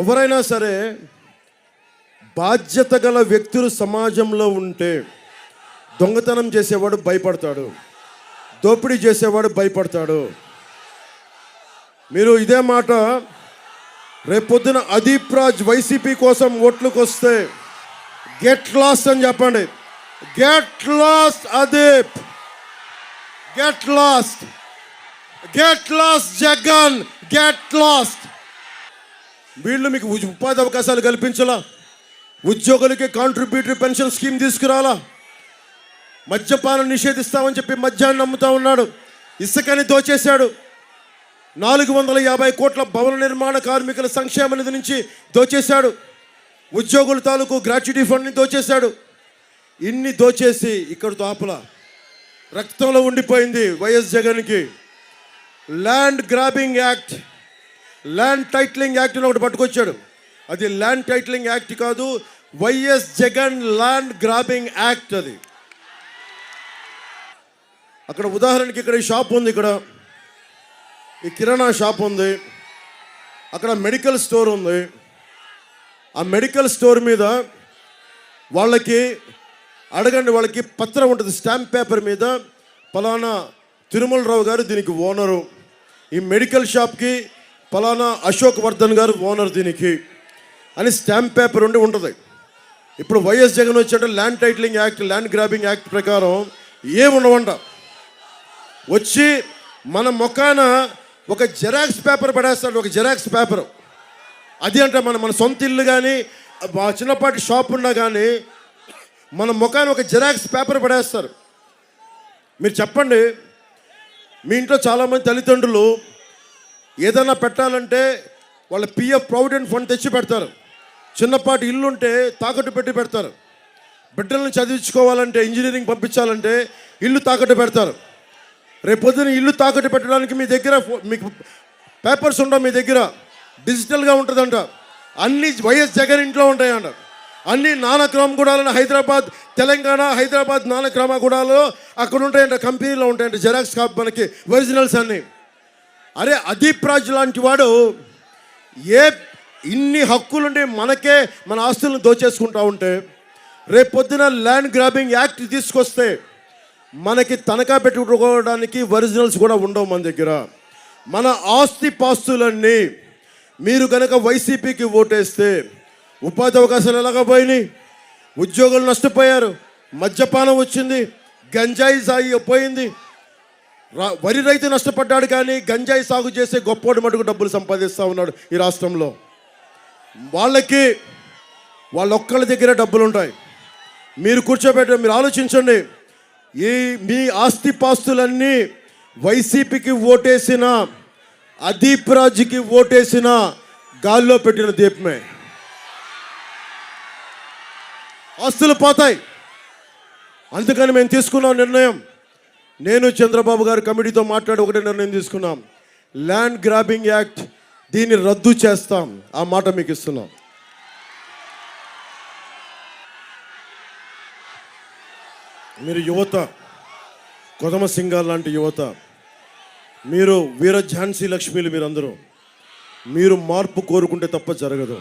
ఎవరైనా సరే బాధ్యత గల వ్యక్తులు సమాజంలో ఉంటే దొంగతనం చేసేవాడు భయపడతాడు, దోపిడీ చేసేవాడు భయపడతాడు. మీరు ఇదే మాట రేపొద్దున అదీప్ రాజ్ వైసీపీ కోసం ఓట్లకు వస్తే గెట్ లాస్ట్ అని చెప్పండి. Get lost Adeep, get lost, get lost Jagan, get lost. వీళ్ళు మీకు ఉపాధి అవకాశాలు కల్పించాలా, ఉద్యోగులకి కాంట్రిబ్యూటరీ పెన్షన్ స్కీమ్ తీసుకురాలా, మద్యపానం నిషేధిస్తామని చెప్పి మద్యాన్ని నమ్ముతా ఉన్నాడు, ఇసుకని దోచేశాడు, 450 కోట్ల భవన నిర్మాణ కార్మికుల సంక్షేమ నిధి నుంచి దోచేశాడు, ఉద్యోగుల తాలూకు గ్రాట్యుటీ ఫండ్ని దోచేశాడు. ఇన్ని దోచేసి ఇక్కడితో ఆపలా, రక్తంలో ఉండిపోయింది వైఎస్ జగన్కి. Land grabbing act, land titling act అని ఒకటి పట్టుకొచ్చాడు. అది ల్యాండ్ టైటిలింగ్ యాక్ట్ కాదు, YS Jagan land grabbing act. అది అక్కడ ఉదాహరణకి ఇక్కడ ఈ షాప్ ఉంది, ఇక్కడ ఈ కిరాణా షాప్ ఉంది, అక్కడ మెడికల్ స్టోర్ ఉంది. ఆ మెడికల్ స్టోర్ మీద వాళ్ళకి అడగండి, వాళ్ళకి పత్రం ఉంటుంది, స్టాంప్ పేపర్ మీద పలానా తిరుమలరావు గారు దీనికి ఓనరు, ఈ మెడికల్ షాప్కి పలానా అశోక్ వర్ధన్ గారు ఓనర్ దీనికి అని స్టాంప్ పేపర్ ఉండి ఉంటుంది. ఇప్పుడు వైఎస్ జగన్ వచ్చాడు, land titling act, land grabbing act ప్రకారం ఏముండవంట. వచ్చి మన మొఖాన ఒక జెరాక్స్ పేపర్ పడేస్తాడు, ఒక జెరాక్స్ పేపర్. అది అంటే మన సొంత ఇల్లు కానీ చిన్నపాటి షాప్ ఉన్నా కానీ మన మొఖాన ఒక జెరాక్స్ పేపర్ పడేస్తారు. మీరు చెప్పండి, మీ ఇంట్లో చాలామంది తల్లిదండ్రులు ఏదైనా పెట్టాలంటే వాళ్ళ పిఎఫ్ ప్రావిడెంట్ ఫండ్ తెచ్చి పెడతారు, చిన్నపాటి ఇల్లు ఉంటే తాకట్టు పెట్టి పెడతారు, బిడ్డలను చదివించుకోవాలంటే ఇంజనీరింగ్ పంపించాలంటే ఇల్లు తాకట్టు పెడతారు. రేపొద్దున ఇల్లు తాకట్టు పెట్టడానికి మీ దగ్గర మీకు పేపర్స్ ఉండవు, మీ దగ్గర డిజిటల్గా ఉంటుందంట. అన్నీ వైఎస్ జగన్ ఇంట్లో ఉంటాయంట. అన్నీ నానక్రామగూడలో, హైదరాబాద్, తెలంగాణ హైదరాబాద్ నానక్రామగూడలో అక్కడ ఉంటాయంట, కంపెనీలో ఉంటాయంట జెరాక్స్ కాపీ మనకి ఒరిజినల్స్ అన్నీ. అరే అదీప్ రాజ్ లాంటి వాడు ఇన్ని హక్కులుండి మనకే మన ఆస్తులను దోచేసుకుంటా ఉంటే రేపొద్దున ల్యాండ్ గ్రాబింగ్ యాక్ట్ తీసుకొస్తే మనకి తనఖా పెట్టుకోవడానికి ఒరిజినల్స్ కూడా ఉండవు మన దగ్గర. మన ఆస్తి పాస్తులన్నీ మీరు కనుక వైసీపీకి ఓటేస్తే ఉపాధి అవకాశాలు ఎలాగ పోయినాయి, ఉద్యోగులు నష్టపోయారు, మద్యపానం వచ్చింది, గంజాయి సాగు పోయింది. వరి రైతు నష్టపడ్డాడు కానీ గంజాయి సాగు చేసే గొప్పోడి మటుకు డబ్బులు సంపాదిస్తూ ఉన్నాడు ఈ రాష్ట్రంలో. వాళ్ళొక్కళ్ళ దగ్గర డబ్బులు ఉంటాయి. మీరు కూర్చోబెట్ట, మీరు ఆలోచించండి, మీ ఆస్తిపాస్తులన్నీ వైసీపీకి ఓటేసిన, అదీప్ రాజ్కి ఓటేసిన గాల్లో పెట్టిన దీపమే. ఆస్తులు పోతాయి. అందుకని మేము తీసుకున్నాం నిర్ణయం. నేను చంద్రబాబు గారి కమిటీతో మాట్లాడి ఒకటే నిర్ణయం తీసుకున్నాం, ల్యాండ్ గ్రాబింగ్ యాక్ట్ దీన్ని రద్దు చేస్తాం. ఆ మాట మీకు ఇస్తున్నాం. మీరు యువత, కొదమ సింగార్ లాంటి యువత, మీరు వీర ఝాన్సీ లక్ష్మీలు, మీరందరూ మీరు మార్పు కోరుకుంటే తప్ప జరగదు.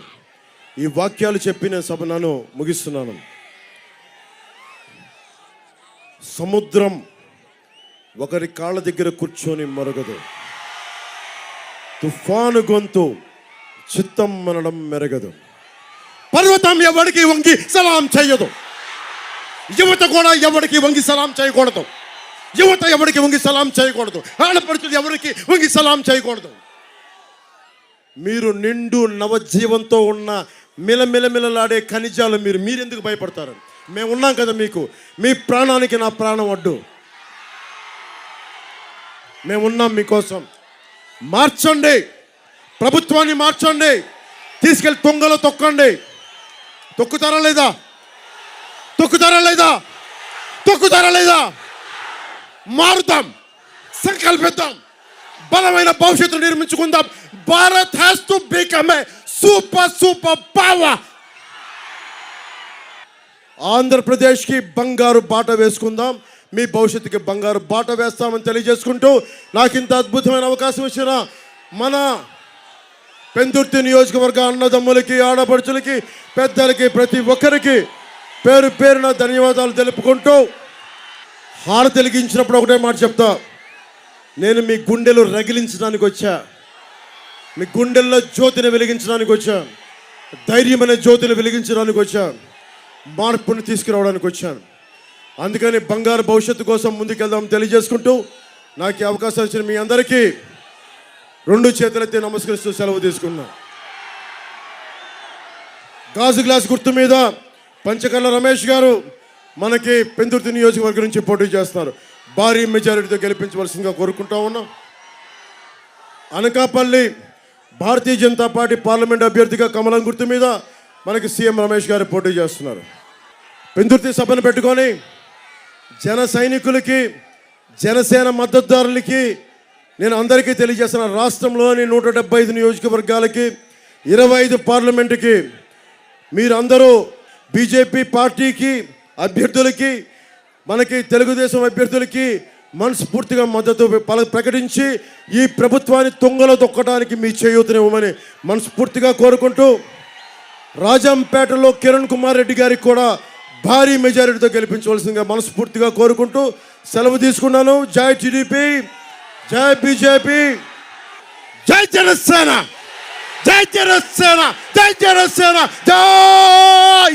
ఈ వాక్యాలు చెప్పి నేను సభను ముగిస్తున్నాను. సముద్రం ఒకరి కాళ్ళ దగ్గర కూర్చొని మరగదు, తుఫాను గొంతు చిత్తం మనడం మెరగదు, పర్వతం ఎవరికి వంగి సలాం చేయదు, యువత కూడా ఎవరికి వంగి సలాం చేయకూడదు, యువత ఎవరికి వంగి సలాం చేయకూడదు, ఆడపడుచులు ఎవరికి వంగి సలాం చేయకూడదు. మీరు నిండు నవజీవంతో ఉన్న మిలమిలమిలలాడే ఖనిజాలు మీరెందుకు భయపడతారు? మేము ఉన్నాం కదా మీకు. మీ ప్రాణానికి నా ప్రాణం అడ్డు. మేమున్నాం మీకోసం. మార్చండి, ప్రభుత్వాన్ని మార్చండి, తీసుకెళ్ళి తొంగలో తొక్కండి. తొక్కుతారా లేదా? తొక్కుతారా లేదా? తొక్కుతారా లేదా? మారుతాం, సంకల్పిద్దాం, బలమైన భవిష్యత్తు నిర్మించుకుందాం. Bharat has to become a super power. ఆంధ్రప్రదేశ్కి బంగారు బాట వేసుకుందాం. మీ భవిష్యత్తుకి బంగారు బాట వేస్తామని తెలియజేసుకుంటూ, నాకు ఇంత అద్భుతమైన అవకాశం ఇచ్చిన మన పెందుర్తి నియోజకవర్గ అన్నదమ్ములకి, ఆడపడుచులకి, పెద్దలకి, ప్రతి ఒక్కరికి పేరు పేరున ధన్యవాదాలు తెలుపుకుంటూ హారతి వెలిగించినప్పుడు ఒకటే మాట చెప్తా, నేను మీ గుండెలు రగిలించడానికి వచ్చా, మీ గుండెల్లో జ్యోతిని వెలిగించడానికి వచ్చా, ధైర్యమైన జ్యోతిని వెలిగించడానికి వచ్చా, మార్పుని తీసుకురావడానికి వచ్చాను. అందుకని బంగారు భవిష్యత్తు కోసం ముందుకెళ్దాం తెలియజేసుకుంటూ నాకు ఈ అవకాశం ఇచ్చిన మీ అందరికీ రెండు చేతులెత్తి నమస్కరిస్తూ సెలవు తీసుకున్నా. గాజు గ్లాస్ గుర్తు మీద పంచకర్ల రమేష్ గారు మనకి పెందుర్తి నియోజకవర్గం నుంచి పోటీ చేస్తున్నారు. భారీ మెజారిటీతో గెలిపించవలసిందిగా కోరుకుంటా ఉన్నాం. అనకాపల్లి భారతీయ జనతా పార్టీ పార్లమెంట్ అభ్యర్థిగా కమలం గుర్తు మీద మనకి సీఎం రమేష్ గారు పోటీ చేస్తున్నారు. పెందుర్తి సభను పెట్టుకొని జన సైనికులకి, జనసేన మద్దతుదారులకి నేను అందరికీ తెలియజేస్తున్న, రాష్ట్రంలోని 175 నియోజకవర్గాలకి, 25 పార్లమెంటుకి మీరందరూ బీజేపీ పార్టీకి అభ్యర్థులకి, మనకి తెలుగుదేశం అభ్యర్థులకి మనస్ఫూర్తిగా మద్దతు ప్రకటించి ఈ ప్రభుత్వాన్ని తొంగలో తొక్కడానికి మీ చేయూతనివ్వమని మనస్ఫూర్తిగా కోరుకుంటూ, రాజంపేటలో కిరణ్ కుమార్ రెడ్డి గారికి కూడా భారీ మెజారిటీతో గెలిపించవలసిందిగా మనస్ఫూర్తిగా కోరుకుంటూ సెలవు తీసుకున్నాను. జై టీడీపీ, జై బీజేపీ, జై జనసేన, జై జనసేన, జై జనసేన, జై